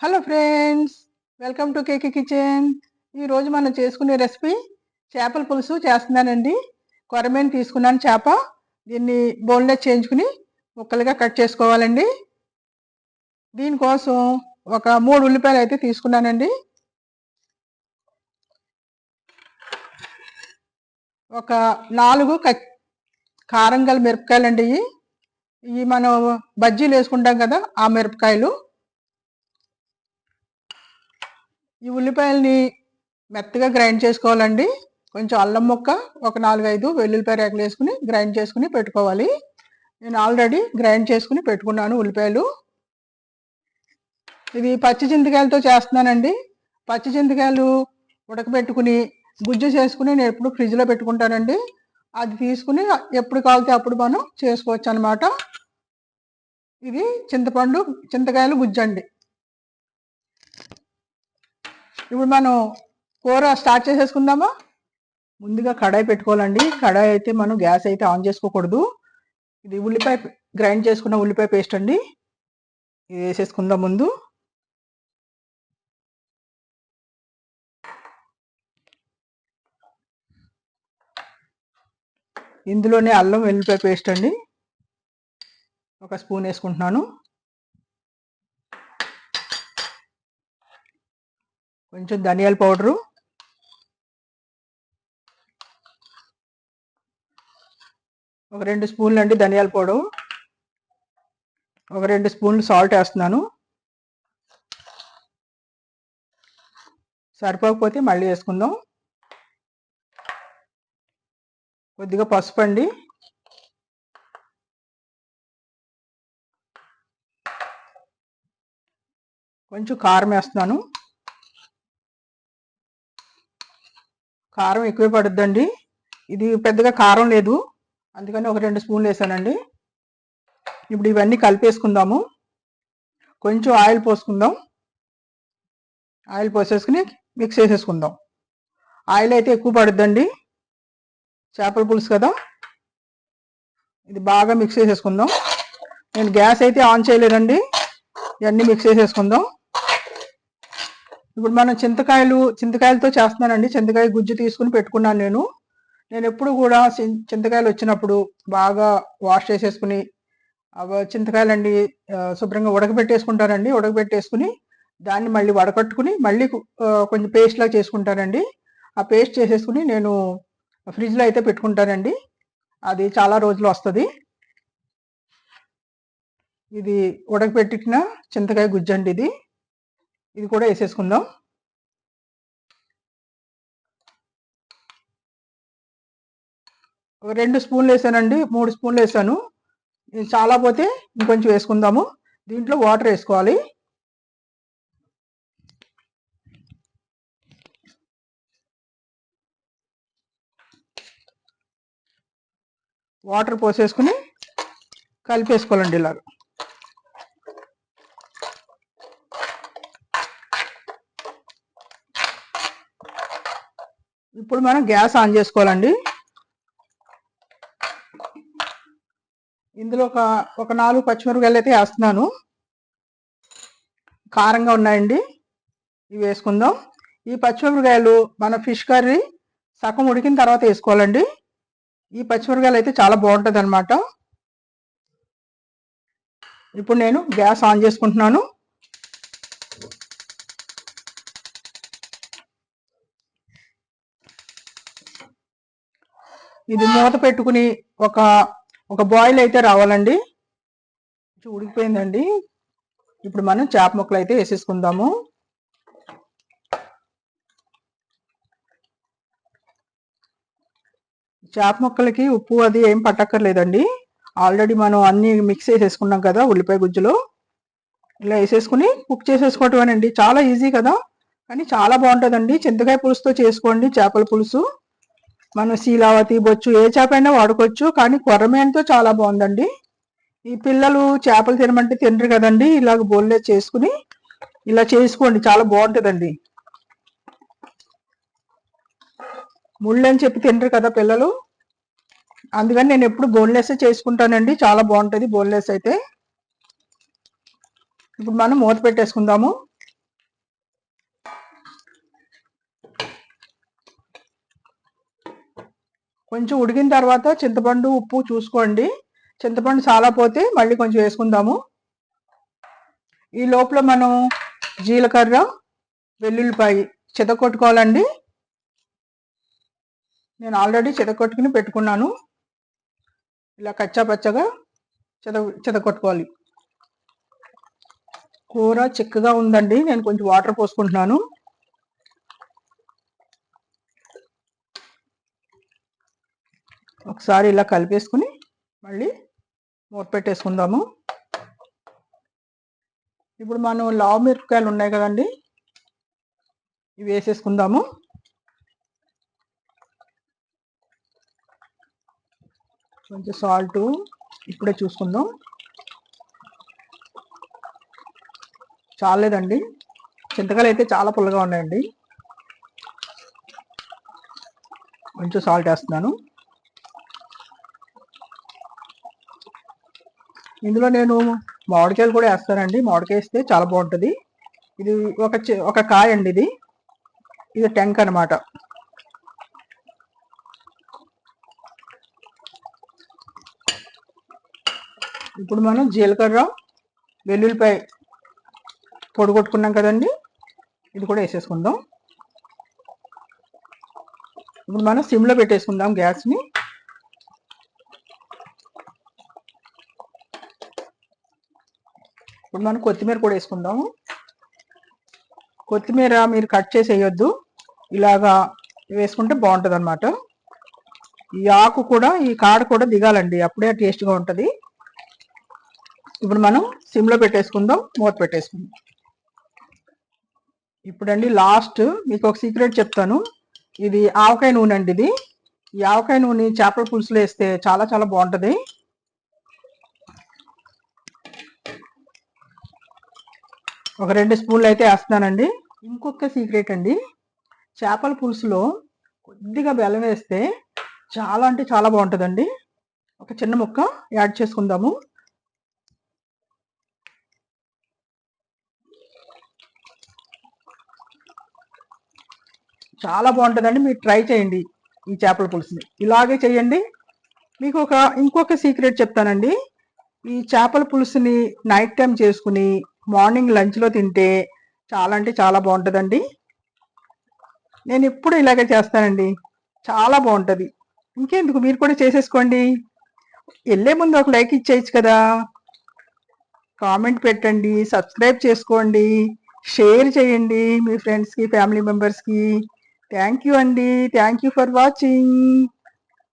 Hello friends, welcome to KK kitchen. ఈరోజు మనం చేసుకునే రెసిపీ చేపల పులుసు చేస్తున్నానండి. కొరమేను తీసుకున్నాను చేప. దీన్ని బోన్లెస్ చేయించుకుని ముక్కలుగా కట్ చేసుకోవాలండి. దీనికోసం ఒక 3 ఉల్లిపాయలు అయితే తీసుకున్నానండి. ఒక 4 కారం గల మిరపకాయలు అండి. ఇవి మనం బజ్జీలు వేసుకుంటాం కదా, ఆ మిరపకాయలు. ఈ ఉల్లిపాయలని మెత్తగా గ్రైండ్ చేసుకోవాలండి. కొంచెం అల్లం ముక్క, ఒక 4-5 వెల్లుల్లిపాయ రేకలు వేసుకుని గ్రైండ్ చేసుకుని పెట్టుకోవాలి. నేను ఆల్రెడీ గ్రైండ్ చేసుకుని పెట్టుకున్నాను ఉల్లిపాయలు. ఇది పచ్చి చింతకాయలతో చేస్తున్నానండి. పచ్చి చింతకాయలు ఉడకబెట్టుకుని గుజ్జు చేసుకుని నేను ఎప్పుడు ఫ్రిడ్జ్లో పెట్టుకుంటానండి. అది తీసుకుని ఎప్పుడు కావాలితే అప్పుడు మనం చేసుకోవచ్చు అనమాట. ఇది చింతకాయలు గుజ్జు అండి. ఇప్పుడు మనం కూర స్టార్ట్ చేసేసుకుందామా. ముందుగా కడాయి పెట్టుకోవాలండి. కడాయి అయితే మనం గ్యాస్ అయితే ఆన్ చేసుకోకూడదు. ఇది ఉల్లిపాయ గ్రైండ్ చేసుకున్న ఉల్లిపాయ పేస్ట్ అండి. ఇది వేసేసుకుందాం ముందు. ఇందులోనే అల్లం వెల్లుల్లిపాయ పేస్ట్ అండి, ఒక స్పూన్ వేసుకుంటున్నాను. కొంచెం ధనియాల పౌడరు, ఒక 2 స్పూన్లు అండి ధనియాల పౌడరు. ఒక 2 స్పూన్లు సాల్ట్ వేస్తున్నాను. సరిపోకపోతే మళ్ళీ వేసుకుందాం. కొద్దిగా పసుపు అండి, కొంచెం కారం వేస్తున్నాను. కారం ఎక్కువే పడుద్దండి. ఇది పెద్దగా కారం లేదు, అందుకని ఒక 2 స్పూన్లు వేసానండి. ఇప్పుడు ఇవన్నీ కలిపేసుకుందాము. కొంచెం ఆయిల్ పోసుకుందాం. ఆయిల్ పోసేసుకుని మిక్స్ చేసేసుకుందాం. ఆయిల్ అయితే ఎక్కువ పడుద్దండి, చేపల పులుసు కదా. ఇది బాగా మిక్స్ చేసేసుకుందాం. నేను గ్యాస్ అయితే ఆన్ చేయలేదండి. ఇవన్నీ మిక్స్ చేసేసుకుందాం. ఇప్పుడు మనం చింతకాయలతో చేస్తున్నానండి. చింతకాయ గుజ్జు తీసుకుని పెట్టుకున్నాను నేను ఎప్పుడు కూడా చింతకాయలు వచ్చినప్పుడు బాగా వాష్ చేసేసుకుని చింతకాయలండి శుభ్రంగా ఉడకబెట్టేసుకుంటానండి. ఉడకబెట్టేసుకుని దాన్ని మళ్ళీ వడకట్టుకుని మళ్ళీ కొంచెం పేస్ట్ లాగా చేసుకుంటానండి. ఆ పేస్ట్ చేసేసుకుని నేను ఫ్రిడ్జ్లో అయితే పెట్టుకుంటానండి. అది చాలా రోజులు వస్తుంది. ఇది ఉడకబెట్టిన చింతకాయ గుజ్జు అండి. ఇది కూడా వేసేసుకుందాం. ఒక 2 స్పూన్లు వేసానండి, 3 స్పూన్లు వేసాను. ఇది చాలా పోతే ఇంకొంచెం వేసుకుందాము. దీంట్లో వాటర్ వేసుకోవాలి. వాటర్ పోసేసుకుని కలిపేసుకోవాలండి ఇలాగ. ఇప్పుడు మనం గ్యాస్ ఆన్ చేసుకోవాలండి. ఇందులో ఒక 4 పచ్చిమిరపకాయలు అయితే వేస్తున్నాను. కారంగా ఉన్నాయండి, ఇవి వేసుకుందాం. ఈ పచ్చిమిరపకాయలు మన ఫిష్ కర్రీ సగం ఉడికిన తర్వాత వేసుకోవాలండి. ఈ పచ్చిమిరపకాయలు అయితే చాలా బాగుంటుంది అనమాట. ఇప్పుడు నేను గ్యాస్ ఆన్ చేసుకుంటున్నాను. ఇది మూత పెట్టుకుని ఒక బాయిల్ అయితే రావాలండి. ఉడికిపోయిందండి. ఇప్పుడు మనం చేప ముక్కలు అయితే వేసేసుకుందాము. చేప ముక్కలకి ఉప్పు అది ఏం పట్టక్కర్లేదండి. ఆల్రెడీ మనం అన్ని మిక్స్ చేసేసుకున్నాం కదా ఉల్లిపాయ గుజ్జులో. ఇలా వేసేసుకుని కుక్ చేసేసుకోవటమేనండి. చాలా ఈజీ కదా, కానీ చాలా బాగుంటుందండి. చింతకాయ పులుసుతో చేసుకోండి చేపల పులుసు. మనం శీలావతి, బొచ్చు ఏ చేప అయినా వాడుకోవచ్చు, కానీ కొర్రమేనుతో చాలా బాగుందండి. ఈ పిల్లలు చేపలు తినమంటే తినరు కదండి. ఇలాగ బోన్లే చేసుకుని ఇలా చేసుకోండి, చాలా బాగుంటుందండి. ముళ్ళు అని చెప్పి తినరు కదా పిల్లలు, అందుకని నేను ఎప్పుడు బోన్లెస్ చేసుకుంటానండి. చాలా బాగుంటుంది బోన్లెస్ అయితే. ఇప్పుడు మనం మూత పెట్టేసుకుందాము. కొంచెం ఉడికిన తర్వాత చింతపండు ఉప్పు చూసుకోండి. చింతపండు చాలా పోతే మళ్ళీ కొంచెం వేసుకుందాము. ఈ లోపల మనం జీలకర్ర వెల్లుల్లిపాయ చితకొట్టుకోవాలండి. నేను ఆల్రెడీ చితకొట్టుకుని పెట్టుకున్నాను. ఇలా కచ్చా పచ్చగా చితకొట్టుకోవాలి. కూర చిక్కగా ఉందండి. నేను కొంచెం వాటర్ పోసుకుంటున్నాను. ఒకసారి ఇలా కలిపేసుకుని మళ్ళీ మూత పెట్టేసుకుందాము. ఇప్పుడు మనం లావు మిరపకాయలు ఉన్నాయి కదండి, ఇవి వేసేసుకుందాము. కొంచెం సాల్ట్ ఇప్పుడే చూసుకుందాం. చాలేదండి, చింతకాయలు అయితే చాలా పుల్లగా ఉన్నాయండి. కొంచెం సాల్ట్ వేస్తున్నాను. ఇందులో నేను మామిడికాయలు కూడా వేస్తానండి. మామిడికాయ వేస్తే చాలా బాగుంటుంది. ఇది ఒక కాయ అండి. ఇది టెంక్ అనమాట. ఇప్పుడు మనం జీలకర్ర వెల్లుల్లిపాయ పొడిగొట్టుకున్నాం కదండి, ఇది కూడా వేసేసుకుందాం. ఇప్పుడు మనం సిమ్లో పెట్టేసుకుందాం గ్యాస్ని. ఇప్పుడు మనం కొత్తిమీర కూడా వేసుకుందాము. కొత్తిమీర మీరు కట్ చేసి వేయొద్దు, ఇలాగా వేసుకుంటే బాగుంటుంది అనమాట. ఈ ఆకు కూడా, ఈ కాడ కూడా దిగాలండి, అప్పుడే టేస్ట్గా ఉంటుంది. ఇప్పుడు మనం సిమ్లో పెట్టేసుకుందాం, మూత పెట్టేసుకుందాం. ఇప్పుడండి లాస్ట్ మీకు ఒక సీక్రెట్ చెప్తాను. ఇది ఆవకాయ నూనె అండి. ఈ ఆవకాయ నూనె చేపల పులుసులో వేస్తే చాలా చాలా బాగుంటుంది. ఒక 2 స్పూన్లు అయితే వేస్తున్నానండి. ఇంకొక సీక్రెట్ అండి, చేపల పులుసులో కొద్దిగా బెల్లం వేస్తే చాలా అంటే చాలా బాగుంటుందండి. ఒక చిన్న ముక్క యాడ్ చేసుకుందాము. చాలా బాగుంటుందండి, మీరు ట్రై చేయండి ఈ చేపల పులుసుని. ఇలాగే చేయండి. మీకు ఇంకొక సీక్రెట్ చెప్తానండి. ఈ చేపల పులుసుని నైట్ టైం చేసుకుని మార్నింగ్ లంచ్లో తింటే చాలా అంటే చాలా బాగుంటుందండి. నేను ఎప్పుడు ఇలాగే చేస్తానండి, చాలా బాగుంటుంది. ఇంకెందుకు, మీరు కూడా చేసేసుకోండి. వెళ్ళే ముందు ఒక లైక్ ఇచ్చేయచ్చు కదా, కామెంట్ పెట్టండి, సబ్స్క్రైబ్ చేసుకోండి, షేర్ చేయండి మీ ఫ్రెండ్స్కి, ఫ్యామిలీ మెంబర్స్కి. థ్యాంక్ యూ అండి. Thank you for watching.